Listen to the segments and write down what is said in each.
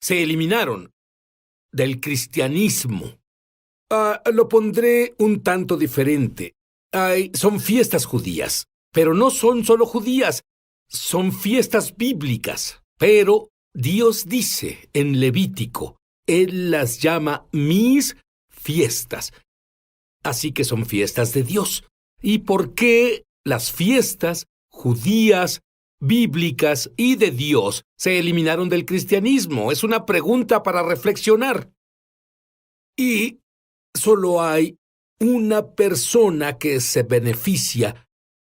se eliminaron del cristianismo. Lo pondré un tanto diferente. Son fiestas judías, pero no son solo judías, son fiestas bíblicas. Pero Dios dice en Levítico, Él las llama mis fiestas. Así que son fiestas de Dios. ¿Y por qué las fiestas judías, bíblicas y de Dios se eliminaron del cristianismo? Es una pregunta para reflexionar. Y solo hay una persona que se beneficia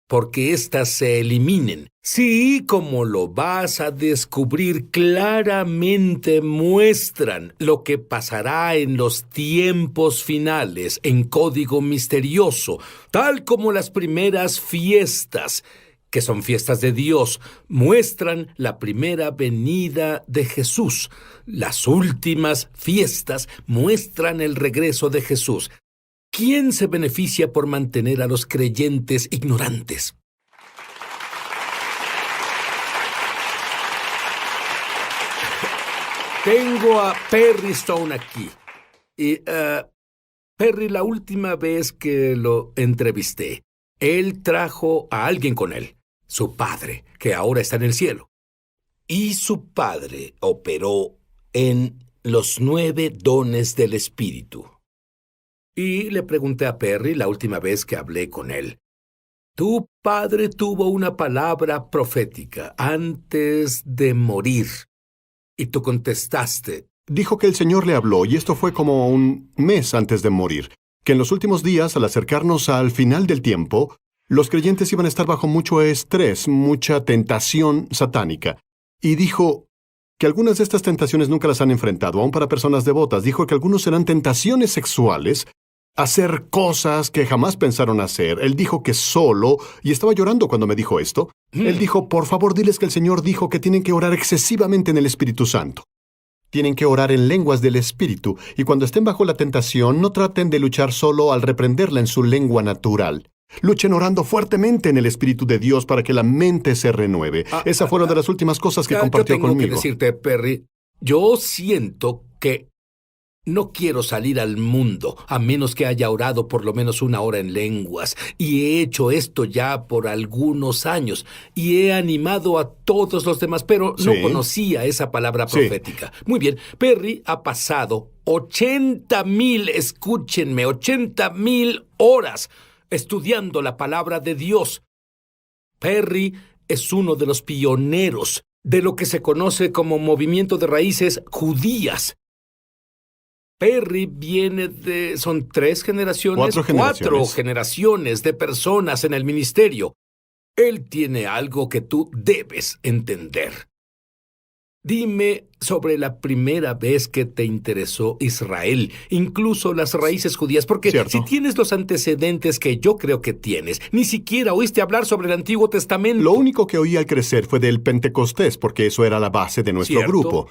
porque éstas se eliminen. Sí, como lo vas a descubrir claramente, muestran lo que pasará en los tiempos finales, en código misterioso, tal como las primeras fiestas, que son fiestas de Dios, muestran la primera venida de Jesús. Las últimas fiestas muestran el regreso de Jesús. ¿Quién se beneficia por mantener a los creyentes ignorantes? Tengo a Perry Stone aquí. Y, Perry, la última vez que lo entrevisté, él trajo a alguien con él, su padre, que ahora está en el cielo. Y su padre operó en los 9 dones del Espíritu. Y le pregunté a Perry la última vez que hablé con él, tu padre tuvo una palabra profética antes de morir. Y tú contestaste. Dijo que el Señor le habló, y esto fue como un mes antes de morir, que en los últimos días, al acercarnos al final del tiempo, los creyentes iban a estar bajo mucho estrés, mucha tentación satánica. Y dijo que algunas de estas tentaciones nunca las han enfrentado, aún para personas devotas. Dijo que algunos serán tentaciones sexuales, hacer cosas que jamás pensaron hacer. Él dijo que solo, y estaba llorando cuando me dijo esto, él dijo, por favor, diles que el Señor dijo que tienen que orar excesivamente en el Espíritu Santo. Tienen que orar en lenguas del Espíritu, y cuando estén bajo la tentación, no traten de luchar solo al reprenderla en su lengua natural. Luchen orando fuertemente en el Espíritu de Dios para que la mente se renueve. Esa fue una de las últimas cosas que compartió conmigo. Yo tengo que decirte, Perry, yo siento que no quiero salir al mundo a menos que haya orado por lo menos 1 hora en lenguas. Y he hecho esto ya por algunos años. Y he animado a todos los demás, pero no conocía esa palabra profética. Muy bien, Perry ha pasado 80,000, escúchenme, 80,000 horas estudiando la palabra de Dios. Perry es uno de los pioneros de lo que se conoce como movimiento de raíces judías. Perry viene de... ¿Son 3 generaciones? 4 generaciones. 4 generaciones de personas en el ministerio. Él tiene algo que tú debes entender. Dime sobre la primera vez que te interesó Israel, incluso las raíces judías, porque si tienes los antecedentes que yo creo que tienes, ni siquiera oíste hablar sobre el Antiguo Testamento. Lo único que oí al crecer fue del Pentecostés, porque eso era la base de nuestro grupo.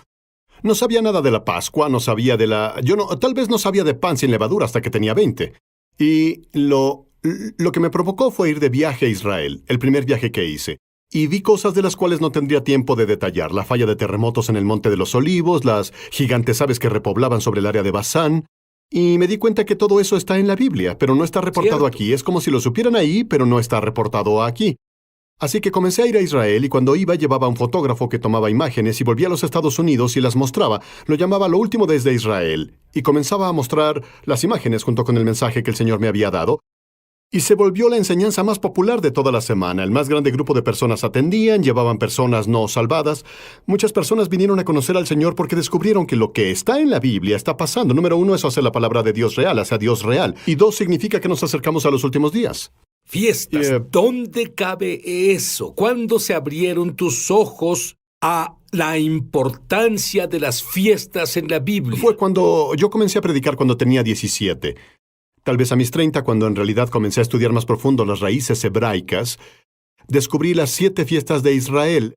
No sabía nada de la Pascua, no sabía de la... tal vez no sabía de pan sin levadura hasta que tenía 20. Y lo que me provocó fue ir de viaje a Israel, el primer viaje que hice. Y vi cosas de las cuales no tendría tiempo de detallar. La falla de terremotos en el Monte de los Olivos, las gigantes aves que repoblaban sobre el área de Basán. Y me di cuenta que todo eso está en la Biblia, pero no está reportado aquí. Es como si lo supieran ahí, pero no está reportado aquí. Así que comencé a ir a Israel y cuando iba llevaba un fotógrafo que tomaba imágenes y volvía a los Estados Unidos y las mostraba. Lo llamaba Lo Último desde Israel y comenzaba a mostrar las imágenes junto con el mensaje que el Señor me había dado. Y se volvió la enseñanza más popular de toda la semana. El más grande grupo de personas atendían, llevaban personas no salvadas. Muchas personas vinieron a conocer al Señor porque descubrieron que lo que está en la Biblia está pasando. Número 1 es hacer la palabra de Dios real, hacia Dios real. Y 2 significa que nos acercamos a los últimos días. Fiestas. ¿Dónde cabe eso? ¿Cuándo se abrieron tus ojos a la importancia de las fiestas en la Biblia? Fue cuando yo comencé a predicar cuando tenía 17. Tal vez a mis 30, cuando en realidad comencé a estudiar más profundo las raíces hebraicas, descubrí las 7 fiestas de Israel.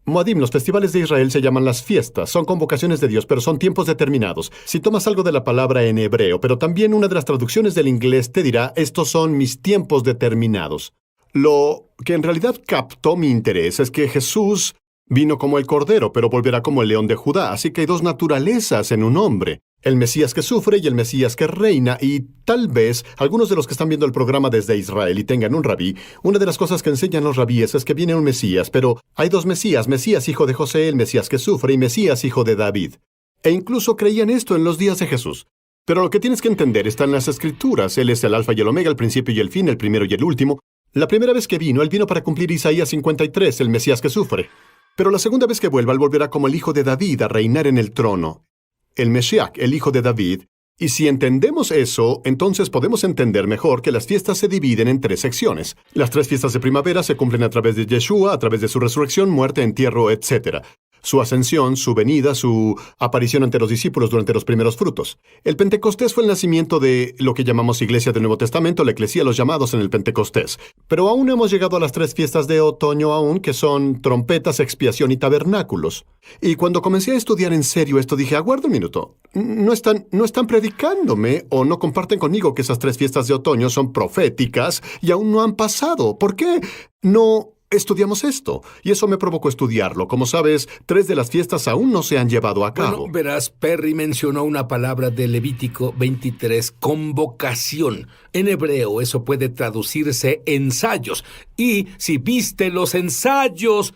Moadim, los festivales de Israel se llaman las fiestas. Son convocaciones de Dios, pero son tiempos determinados. Si tomas algo de la palabra en hebreo, pero también una de las traducciones del inglés te dirá, estos son mis tiempos determinados. Lo que en realidad captó mi interés es que Jesús Vino como el Cordero, pero volverá como el León de Judá. Así que hay dos naturalezas en un hombre. El Mesías que sufre y el Mesías que reina. Y tal vez algunos de los que están viendo el programa desde Israel y tengan un rabí, una de las cosas que enseñan los rabíes es que viene un Mesías, pero hay dos Mesías. Mesías hijo de José, el Mesías que sufre, y Mesías hijo de David. E incluso creían esto en los días de Jesús. Pero lo que tienes que entender está en las Escrituras. Él es el Alfa y el Omega, el principio y el fin, el primero y el último. La primera vez que vino, él vino para cumplir Isaías 53, el Mesías que sufre. Pero la segunda vez que vuelva, él volverá como el hijo de David a reinar en el trono. El Mesías, el hijo de David. Y si entendemos eso, entonces podemos entender mejor que las fiestas se dividen en 3 secciones. Las 3 fiestas de primavera se cumplen a través de Yeshua, a través de su resurrección, muerte, entierro, etc. Su ascensión, su venida, su aparición ante los discípulos durante los primeros frutos. El Pentecostés fue el nacimiento de lo que llamamos Iglesia del Nuevo Testamento, la Eclesía, los llamados en el Pentecostés. Pero aún no hemos llegado a las 3 fiestas de otoño aún, que son trompetas, expiación y tabernáculos. Y cuando comencé a estudiar en serio esto, dije, aguarda un minuto. No están predicándome o no comparten conmigo que esas 3 fiestas de otoño son proféticas y aún no han pasado. ¿Por qué no estudiamos esto? Y eso me provocó estudiarlo. Como sabes, 3 de las fiestas aún no se han llevado a cabo. Bueno, verás, Perry mencionó una palabra de Levítico 23, convocación. En hebreo eso puede traducirse ensayos. Y si viste los ensayos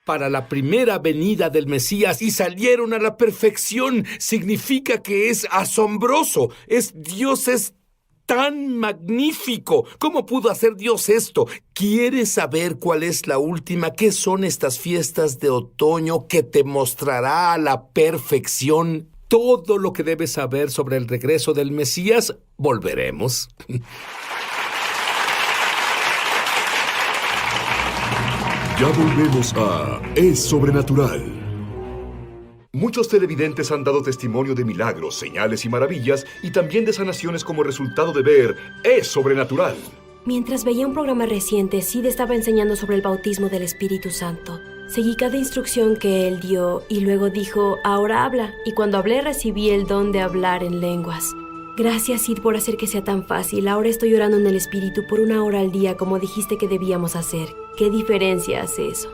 para la primera venida del Mesías y salieron a la perfección, significa que es asombroso. Dios es tan magnífico. ¿Cómo pudo hacer Dios esto? ¿Quieres saber cuál es la última? ¿Qué son estas fiestas de otoño que te mostrará a la perfección todo lo que debes saber sobre el regreso del Mesías? Volveremos. Ya volvemos a Es Sobrenatural. Muchos televidentes han dado testimonio de milagros, señales y maravillas, y también de sanaciones como resultado de ver Es Sobrenatural. Mientras veía un programa reciente, Sid estaba enseñando sobre el bautismo del Espíritu Santo. Seguí cada instrucción que él dio y luego dijo, ahora habla. Y cuando hablé recibí el don de hablar en lenguas. Gracias, Sid, por hacer que sea tan fácil. Ahora estoy orando en el Espíritu por 1 hora al día como dijiste que debíamos hacer. ¿Qué diferencia hace eso?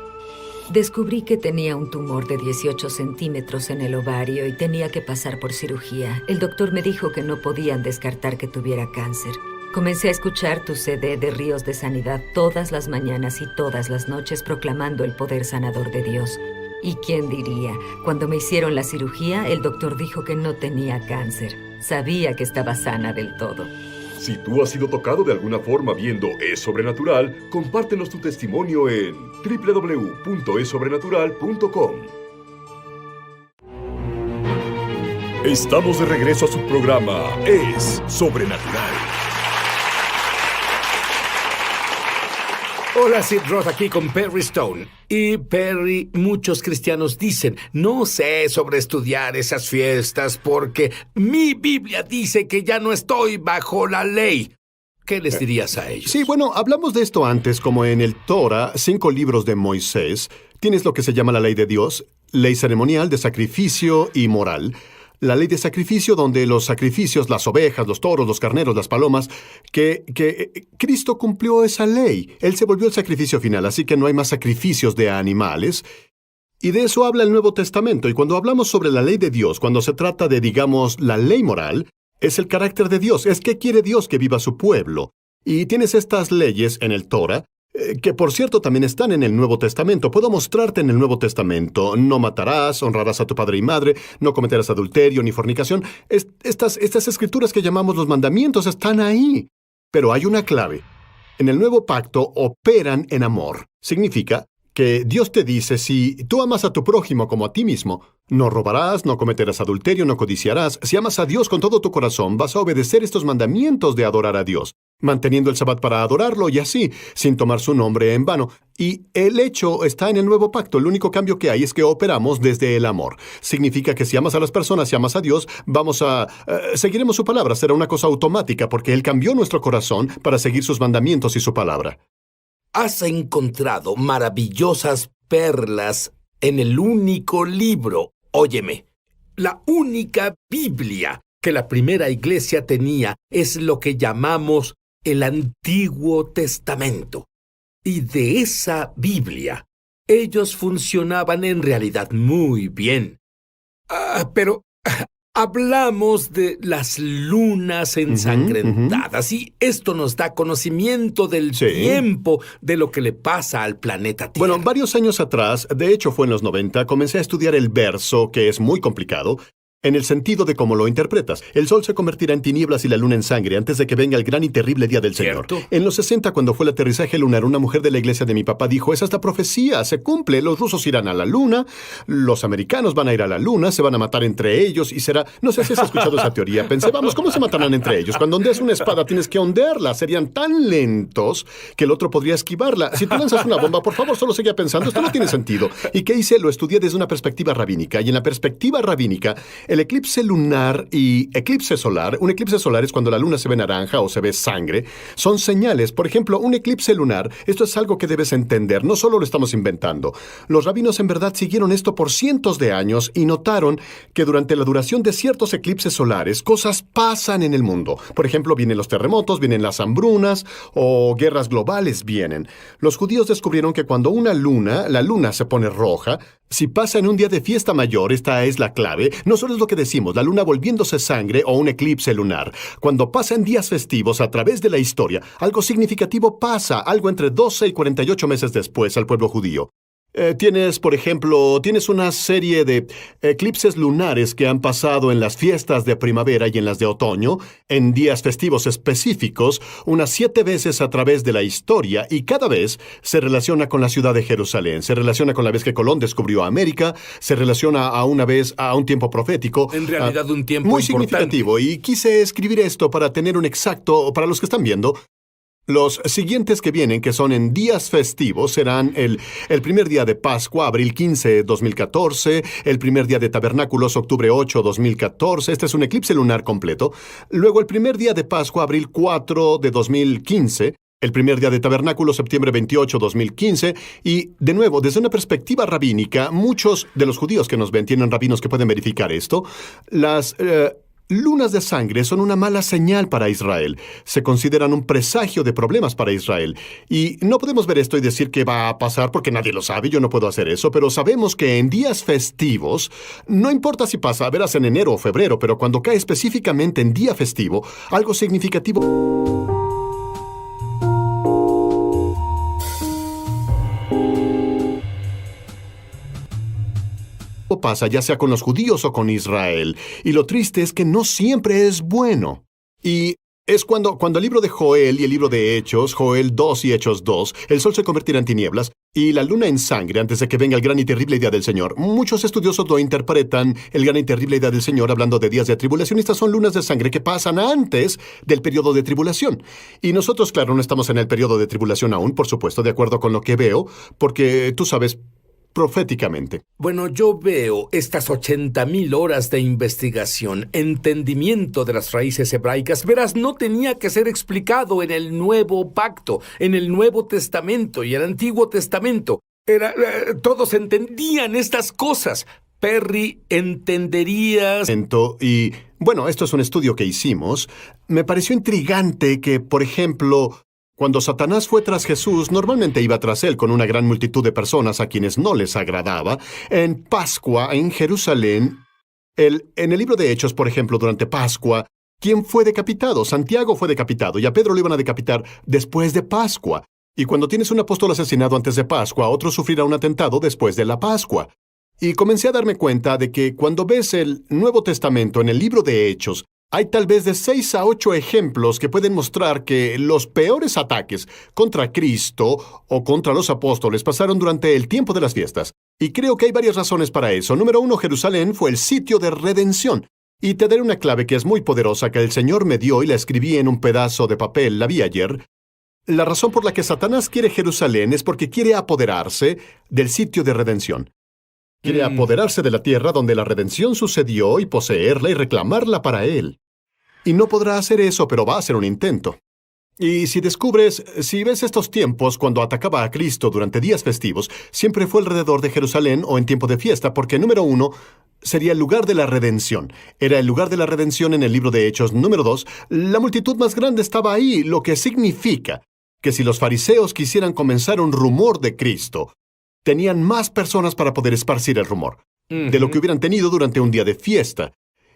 Descubrí que tenía un tumor de 18 centímetros en el ovario y tenía que pasar por cirugía. El doctor me dijo que no podían descartar que tuviera cáncer. Comencé a escuchar tu CD de Ríos de Sanidad todas las mañanas y todas las noches proclamando el poder sanador de Dios. ¿Y quién diría? Cuando me hicieron la cirugía, el doctor dijo que no tenía cáncer. Sabía que estaba sana del todo. Si tú has sido tocado de alguna forma viendo Es Sobrenatural, compártenos tu testimonio en www.esobrenatural.com. Estamos de regreso a su programa Es Sobrenatural. Hola, Sid Roth aquí con Perry Stone. Y Perry, muchos cristianos dicen, no sé sobre estudiar esas fiestas porque mi Biblia dice que ya no estoy bajo la ley. ¿Qué les dirías a ellos? Sí, bueno, hablamos de esto antes, como en el Torah, 5 libros de Moisés. Tienes lo que se llama la ley de Dios, ley ceremonial, de sacrificio y moral. La ley de sacrificio, donde los sacrificios, las ovejas, los toros, los carneros, las palomas, que Cristo cumplió esa ley. Él se volvió el sacrificio final, así que no hay más sacrificios de animales. Y de eso habla el Nuevo Testamento. Y cuando hablamos sobre la ley de Dios, cuando se trata de, digamos, la ley moral, es el carácter de Dios. Es qué quiere Dios que viva su pueblo. Y tienes estas leyes en el Torah, que por cierto también están en el Nuevo Testamento. Puedo mostrarte en el Nuevo Testamento. No matarás, honrarás a tu padre y madre, no cometerás adulterio ni fornicación. Estas escrituras que llamamos los mandamientos están ahí. Pero hay una clave. En el Nuevo Pacto operan en amor. Significa que Dios te dice, si tú amas a tu prójimo como a ti mismo, no robarás, no cometerás adulterio, no codiciarás. Si amas a Dios con todo tu corazón, vas a obedecer estos mandamientos de adorar a Dios, manteniendo el Sabbat para adorarlo y así, sin tomar su nombre en vano. Y el hecho está en el Nuevo Pacto. El único cambio que hay es que operamos desde el amor. Significa que si amas a las personas, si amas a Dios, seguiremos su palabra. Será una cosa automática porque Él cambió nuestro corazón para seguir sus mandamientos y su palabra. Has encontrado maravillosas perlas en el único libro. Óyeme, la única Biblia que la primera iglesia tenía es lo que llamamos el Antiguo Testamento. Y de esa Biblia ellos funcionaban en realidad muy bien. Pero hablamos de las lunas ensangrentadas y esto nos da conocimiento del tiempo de lo que le pasa al planeta Tierra. Bueno, varios años atrás, de hecho fue en los 90, comencé a estudiar el verso, que es muy complicado, en el sentido de cómo lo interpretas. El sol se convertirá en tinieblas y la luna en sangre antes de que venga el gran y terrible día del Señor. ¿Cierto? En los 60, cuando fue el aterrizaje lunar, una mujer de la iglesia de mi papá dijo, esa es la profecía, se cumple, los rusos irán a la luna, los americanos van a ir a la luna, se van a matar entre ellos y será... No sé si has escuchado esa teoría. Pensé, vamos, ¿cómo se matarán entre ellos? Cuando ondeas una espada tienes que ondearla. Serían tan lentos que el otro podría esquivarla. Si tú lanzas una bomba, por favor, solo seguía pensando, esto no tiene sentido. ¿Y qué hice? Lo estudié desde una perspectiva rabínica. Y en la perspectiva rabínica, el eclipse lunar y eclipse solar, un eclipse solar es cuando la luna se ve naranja o se ve sangre, son señales. Por ejemplo, un eclipse lunar, esto es algo que debes entender, no solo lo estamos inventando. Los rabinos en verdad siguieron esto por cientos de años y notaron que durante la duración de ciertos eclipses solares, cosas pasan en el mundo. Por ejemplo, vienen los terremotos, vienen las hambrunas o guerras globales vienen. Los judíos descubrieron que cuando la luna se pone roja, si pasa en un día de fiesta mayor, esta es la clave, no solo es lo que decimos, la luna volviéndose sangre o un eclipse lunar. Cuando pasa en días festivos a través de la historia, algo significativo pasa, algo entre 12 y 48 meses después al pueblo judío. Por ejemplo, tienes una serie de eclipses lunares que han pasado en las fiestas de primavera y en las de otoño, en días festivos específicos, unas 7 veces a través de la historia, y cada vez se relaciona con la ciudad de Jerusalén, se relaciona con la vez que Colón descubrió América, se relaciona a un tiempo profético. En realidad, un tiempo muy importante. significativo, y quise escribir esto para tener un exacto, para los que están viendo. Los siguientes que vienen, que son en días festivos, serán el primer día de Pascua, abril 15, 2014, el primer día de Tabernáculos, octubre 8, 2014, este es un eclipse lunar completo, luego el primer día de Pascua, abril 4 de 2015, el primer día de Tabernáculos, septiembre 28, 2015, y, de nuevo, desde una perspectiva rabínica, muchos de los judíos que nos ven tienen rabinos que pueden verificar esto, las... lunas de sangre son una mala señal para Israel. Se consideran un presagio de problemas para Israel. Y no podemos ver esto y decir que va a pasar porque nadie lo sabe, yo no puedo hacer eso, pero sabemos que en días festivos, no importa si pasa, verás en enero o febrero, pero cuando cae específicamente en día festivo, algo significativo pasa, ya sea con los judíos o con Israel. Y lo triste es que no siempre es bueno. Y es cuando el libro de Joel y el libro de Hechos, Joel 2 y Hechos 2, el sol se convertirá en tinieblas y la luna en sangre antes de que venga el gran y terrible día del Señor. Muchos estudiosos lo interpretan, el gran y terrible día del Señor, hablando de días de tribulación. Estas son lunas de sangre que pasan antes del periodo de tribulación. Y nosotros, claro, no estamos en el periodo de tribulación aún, por supuesto, de acuerdo con lo que veo, porque tú sabes... proféticamente. Bueno, yo veo estas 80,000 horas de investigación, entendimiento de las raíces hebraicas. Verás, no tenía que ser explicado en el Nuevo Pacto, en el Nuevo Testamento y el Antiguo Testamento. Todos entendían estas cosas. Perry, ¿entenderías? Y, bueno, esto es un estudio que hicimos. Me pareció intrigante que, por ejemplo... cuando Satanás fue tras Jesús, normalmente iba tras él con una gran multitud de personas a quienes no les agradaba. En Pascua, en Jerusalén, en el libro de Hechos, por ejemplo, durante Pascua, ¿quién fue decapitado? Santiago fue decapitado y a Pedro lo iban a decapitar después de Pascua. Y cuando tienes un apóstol asesinado antes de Pascua, otro sufrirá un atentado después de la Pascua. Y comencé a darme cuenta de que cuando ves el Nuevo Testamento en el libro de Hechos, hay tal vez de 6 a 8 ejemplos que pueden mostrar que los peores ataques contra Cristo o contra los apóstoles pasaron durante el tiempo de las fiestas. Y creo que hay varias razones para eso. Número 1, Jerusalén fue el sitio de redención. Y te daré una clave que es muy poderosa que el Señor me dio y la escribí en un pedazo de papel, la vi ayer. La razón por la que Satanás quiere Jerusalén es porque quiere apoderarse del sitio de redención. Quiere apoderarse de la tierra donde la redención sucedió y poseerla y reclamarla para él. Y no podrá hacer eso, pero va a hacer un intento. Y si ves estos tiempos cuando atacaba a Cristo durante días festivos, siempre fue alrededor de Jerusalén o en tiempo de fiesta, porque número 1, sería el lugar de la redención. Era el lugar de la redención en el libro de Hechos. Número 2, la multitud más grande estaba ahí, lo que significa que si los fariseos quisieran comenzar un rumor de Cristo, tenían más personas para poder esparcir el rumor de lo que hubieran tenido durante un día de fiesta.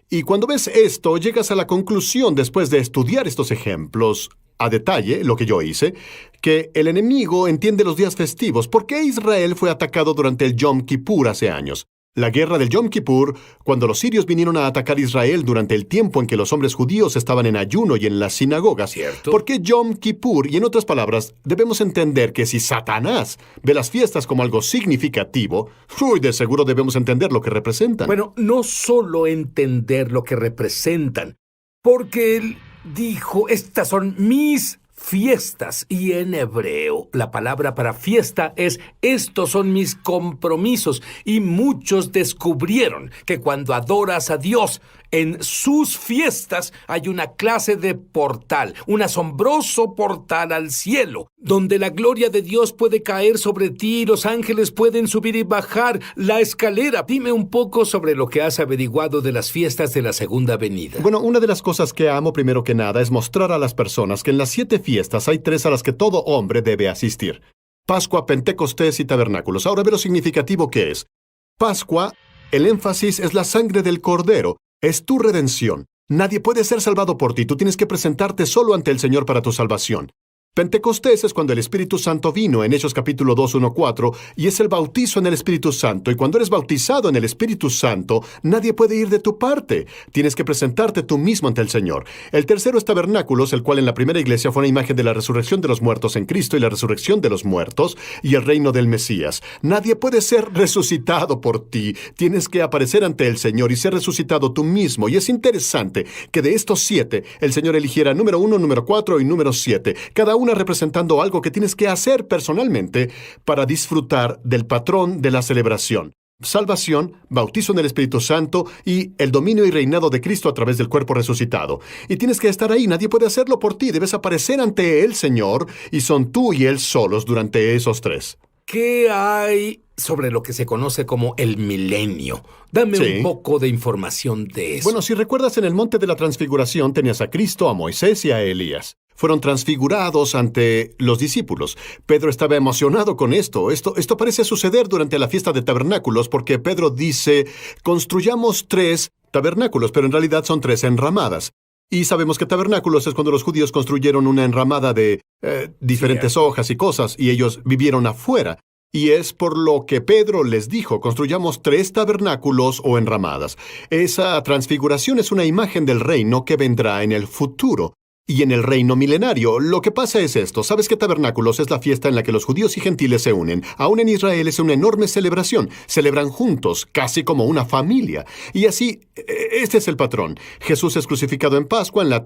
Y cuando ves esto, llegas a la conclusión, después de estudiar estos ejemplos a detalle, lo que yo hice, que el enemigo entiende los días festivos. ¿Por qué Israel fue atacado durante el Yom Kippur hace años? La guerra del Yom Kippur, cuando los sirios vinieron a atacar Israel durante el tiempo en que los hombres judíos estaban en ayuno y en las sinagogas. ¿Cierto? ¿Por qué Yom Kippur? Y en otras palabras, debemos entender que si Satanás ve las fiestas como algo significativo, de seguro debemos entender lo que representan. Bueno, no solo entender lo que representan, porque él dijo, estas son mis fiestas, y en hebreo la palabra para fiesta es estos son mis compromisos, y muchos descubrieron que cuando adoras a Dios en sus fiestas hay una clase de portal, un asombroso portal al cielo, donde la gloria de Dios puede caer sobre ti y los ángeles pueden subir y bajar la escalera. Dime un poco sobre lo que has averiguado de las fiestas de la segunda venida. Bueno, una de las cosas que amo primero que nada es mostrar a las personas que en las 7 fiestas hay 3 a las que todo hombre debe asistir: Pascua, Pentecostés y Tabernáculos. Ahora ve lo significativo que es. Pascua, el énfasis es la sangre del Cordero. Es tu redención. Nadie puede ser salvado por ti. Tú tienes que presentarte solo ante el Señor para tu salvación. Pentecostés es cuando el Espíritu Santo vino en Hechos capítulo 2, 1, 4, y es el bautizo en el Espíritu Santo. Y cuando eres bautizado en el Espíritu Santo, nadie puede ir de tu parte. Tienes que presentarte tú mismo ante el Señor. El tercero es Tabernáculos, el cual en la primera iglesia fue una imagen de la resurrección de los muertos en Cristo y la resurrección de los muertos y el reino del Mesías. Nadie puede ser resucitado por ti. Tienes que aparecer ante el Señor y ser resucitado tú mismo. Y es interesante que de estos 7, el Señor eligiera número 1, número 4 y número 7. Cada una representando algo que tienes que hacer personalmente para disfrutar del patrón de la celebración: salvación, bautizo en el Espíritu Santo y el dominio y reinado de Cristo a través del cuerpo resucitado. Y tienes que estar ahí, nadie puede hacerlo por ti, debes aparecer ante el Señor y son tú y Él solos durante esos 3. ¿Qué hay sobre lo que se conoce como el milenio? Dame un poco de información de eso. Bueno, si recuerdas, en el monte de la transfiguración tenías a Cristo, a Moisés y a Elías. Fueron transfigurados ante los discípulos. Pedro estaba emocionado con esto. Esto parece suceder durante la fiesta de tabernáculos, porque Pedro dice, construyamos 3 tabernáculos, pero en realidad son 3 enramadas. Y sabemos que tabernáculos es cuando los judíos construyeron una enramada de diferentes hojas y cosas, y ellos vivieron afuera. Y es por lo que Pedro les dijo, construyamos 3 tabernáculos o enramadas. Esa transfiguración es una imagen del reino que vendrá en el futuro. Y en el reino milenario, lo que pasa es esto. ¿Sabes que Tabernáculos es la fiesta en la que los judíos y gentiles se unen? Aún en Israel es una enorme celebración. Celebran juntos, casi como una familia. Y así, este es el patrón. Jesús es crucificado en Pascua, en la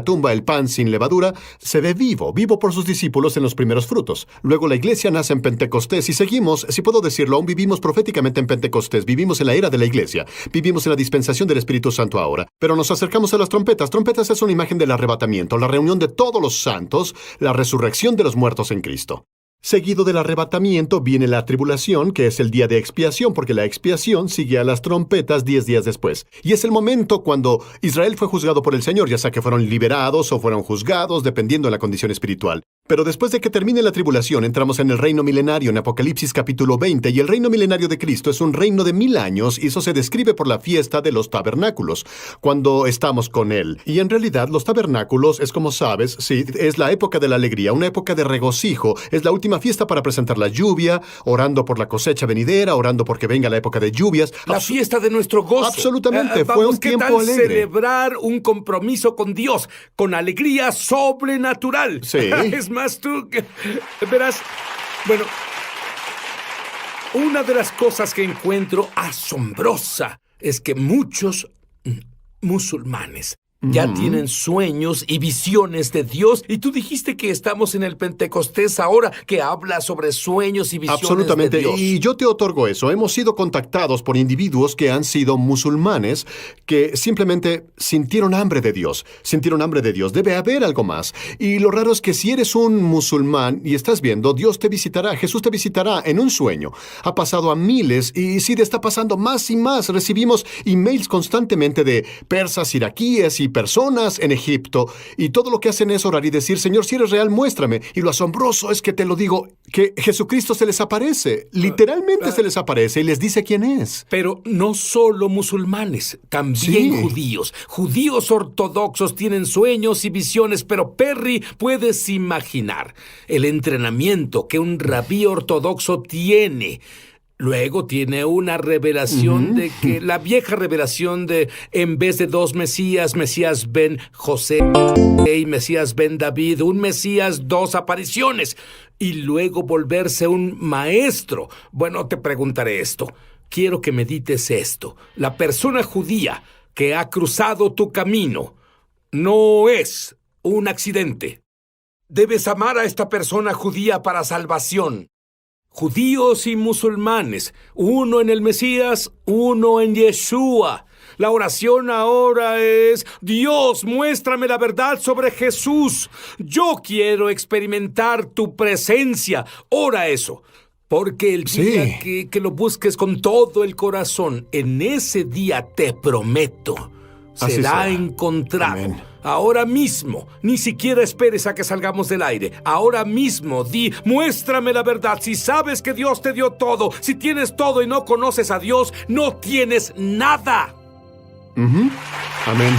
tumba el pan sin levadura se ve vivo por sus discípulos en los primeros frutos. Luego la iglesia nace en Pentecostés y seguimos, si puedo decirlo, aún vivimos proféticamente en Pentecostés. Vivimos en la era de la iglesia. Vivimos en la dispensación del Espíritu Santo ahora. Pero nos acercamos a las trompetas. Trompetas es una imagen de la arrebatamiento, la reunión de todos los santos, la resurrección de los muertos en Cristo. Seguido del arrebatamiento viene la tribulación, que es el día de expiación, porque la expiación sigue a las trompetas 10 días después. Y es el momento cuando Israel fue juzgado por el Señor, ya sea que fueron liberados o fueron juzgados, dependiendo de la condición espiritual. Pero después de que termine la tribulación, entramos en el reino milenario en Apocalipsis capítulo 20, y el reino milenario de Cristo es un reino de 1000 años, y eso se describe por la fiesta de los tabernáculos, cuando estamos con Él. Y en realidad los tabernáculos es, como sabes, sí, es la época de la alegría, una época de regocijo, es la última fiesta para presentar la lluvia, orando por la cosecha venidera, orando porque venga la época de lluvias. La fiesta de nuestro gozo. Absolutamente, fue un tiempo alegre. Celebrar un compromiso con Dios, con alegría sobrenatural. Sí. Es más, tú verás, bueno, una de las cosas que encuentro asombrosa es que muchos musulmanes ya tienen sueños y visiones de Dios. Y tú dijiste que estamos en el Pentecostés ahora, que habla sobre sueños y visiones Absolutamente. de Dios. Y yo te otorgo eso. Hemos sido contactados por individuos que han sido musulmanes, que simplemente sintieron hambre de Dios. Sintieron hambre de Dios. Debe haber algo más. Y lo raro es que si eres un musulmán y estás viendo, Dios te visitará, Jesús te visitará en un sueño. Ha pasado a miles y sí, está pasando más y más. Recibimos emails constantemente de persas iraquíes y personas en Egipto, y todo lo que hacen es orar y decir, Señor, si eres real, muéstrame. Y lo asombroso es que te lo digo, que Jesucristo se les aparece. Literalmente se les aparece y les dice quién es. Pero no solo musulmanes, también judíos. Judíos ortodoxos tienen sueños y visiones, pero Perry, puedes imaginar el entrenamiento que un rabí ortodoxo tiene. Luego tiene una revelación de que la vieja revelación de, en vez de dos Mesías, Mesías ben José y Mesías ben David, un Mesías, dos apariciones, y luego volverse un maestro. Bueno, te preguntaré esto. Quiero que medites esto. La persona judía que ha cruzado tu camino no es un accidente. Debes amar a esta persona judía para salvación. Judíos y musulmanes, uno en el Mesías, uno en Yeshua. La oración ahora es, Dios, muéstrame la verdad sobre Jesús. Yo quiero experimentar tu presencia. Ora eso, porque el día que lo busques con todo el corazón, en ese día te prometo, será encontrado. Amén. Ahora mismo, ni siquiera esperes a que salgamos del aire. Ahora mismo, muéstrame la verdad. Si sabes que Dios te dio todo, si tienes todo y no conoces a Dios, no tienes nada. Amén.